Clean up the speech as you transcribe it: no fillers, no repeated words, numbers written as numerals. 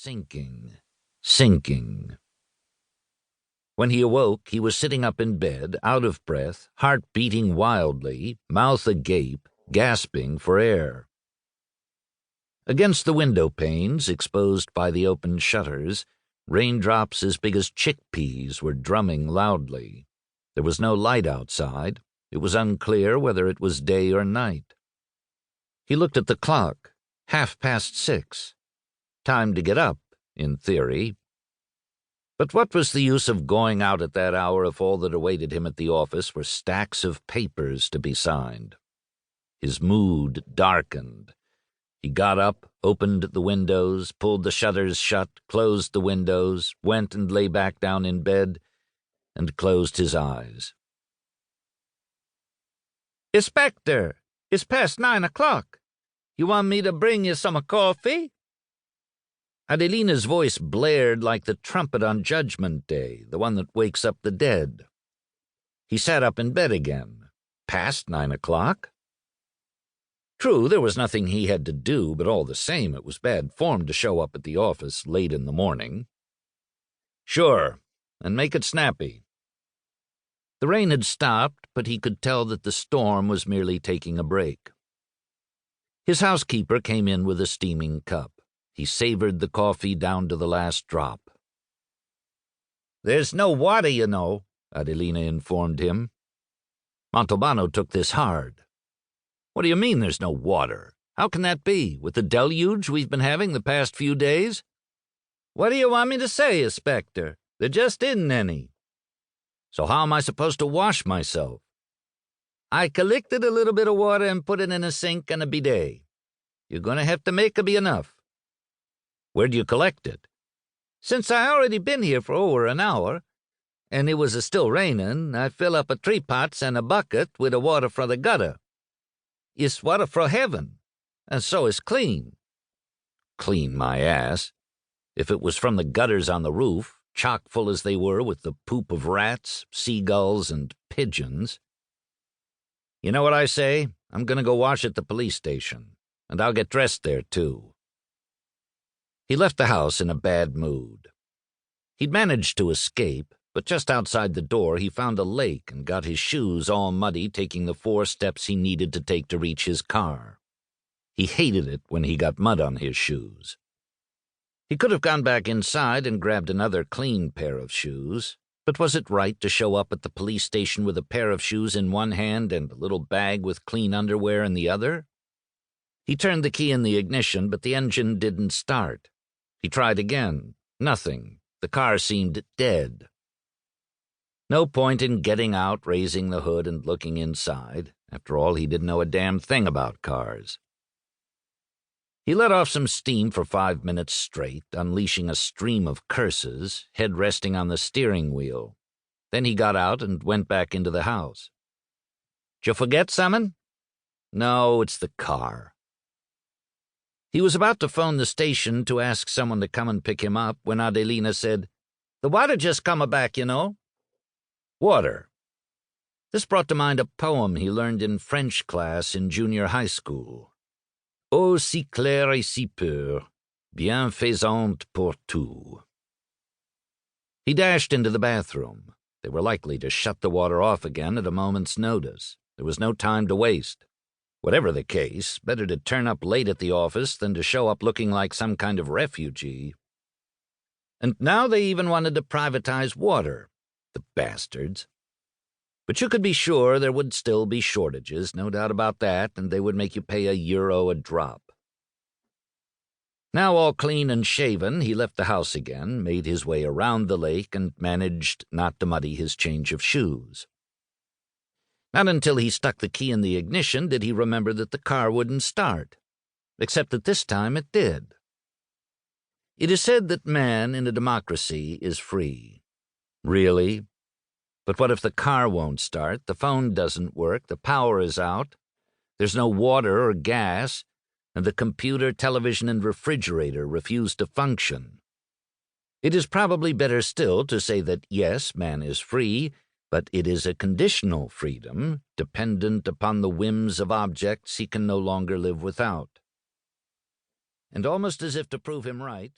sinking. When he awoke, he was sitting up in bed, out of breath, heart beating wildly, mouth agape, gasping for air. Against the window panes, exposed by the open shutters, raindrops as big as chickpeas were drumming loudly. There was no light outside. It was unclear whether it was day or night. He looked at the clock. 6:30. Time to get up, in theory. But what was the use of going out at that hour if all that awaited him at the office were stacks of papers to be signed? His mood darkened. He got up, opened the windows, pulled the shutters shut, closed the windows, went and lay back down in bed, and closed his eyes. "Inspector, it's past 9 o'clock. You want me to bring you some coffee?" Adelina's voice blared like the trumpet on Judgment Day, the one that wakes up the dead. He sat up in bed again. Past 9 o'clock? True, there was nothing he had to do, but all the same it was bad form to show up at the office late in the morning. "Sure, and make it snappy." The rain had stopped, but he could tell that the storm was merely taking a break. His housekeeper came in with a steaming cup. He savored the coffee down to the last drop. "There's no water, you know," Adelina informed him. Montalbano took this hard. "What do you mean there's no water? How can that be, with the deluge we've been having the past few days?" "What do you want me to say, Inspector? There just isn't any." "So how am I supposed to wash myself?" "I collected a little bit of water and put it in a sink and a bidet. You're going to have to make it be enough." "Where'd you collect it?" "Since I already been here for over an hour, and it was still raining, I fill up a 3 pots and a bucket with the water from the gutter. It's water from heaven, and so it's clean." "Clean my ass. If it was from the gutters on the roof, chock full as they were with the poop of rats, seagulls, and pigeons. You know what I say? I'm going to go wash at the police station, and I'll get dressed there, too." He left the house in a bad mood. He'd managed to escape, but just outside the door he found a lake and got his shoes all muddy taking the 4 steps he needed to take to reach his car. He hated it when he got mud on his shoes. He could have gone back inside and grabbed another clean pair of shoes, but was it right to show up at the police station with a pair of shoes in one hand and a little bag with clean underwear in the other? He turned the key in the ignition, but the engine didn't start. He tried again. Nothing. The car seemed dead. No point in getting out, raising the hood, and looking inside. After all, he didn't know a damn thing about cars. He let off some steam for 5 minutes straight, unleashing a stream of curses, head resting on the steering wheel. Then he got out and went back into the house. "Did you forget something?" "No, it's the car." He was about to phone the station to ask someone to come and pick him up when Adelina said, "The water just come back, you know." Water. This brought to mind a poem he learned in French class in junior high school. "Eau si claire et si pure, bienfaisante pour tout." He dashed into the bathroom. They were likely to shut the water off again at a moment's notice. There was no time to waste. Whatever the case, better to turn up late at the office than to show up looking like some kind of refugee. And now they even wanted to privatize water. The bastards. But you could be sure there would still be shortages, no doubt about that, and they would make you pay €1 a drop. Now all clean and shaven, he left the house again, made his way around the lake, and managed not to muddy his change of shoes. Not until he stuck the key in the ignition did he remember that the car wouldn't start, except that this time it did. It is said that man in a democracy is free. Really? But what if the car won't start, the phone doesn't work, the power is out, there's no water or gas, and the computer, television, and refrigerator refuse to function? It is probably better still to say that yes, man is free, but it is a conditional freedom, dependent upon the whims of objects he can no longer live without. And almost as if to prove him right,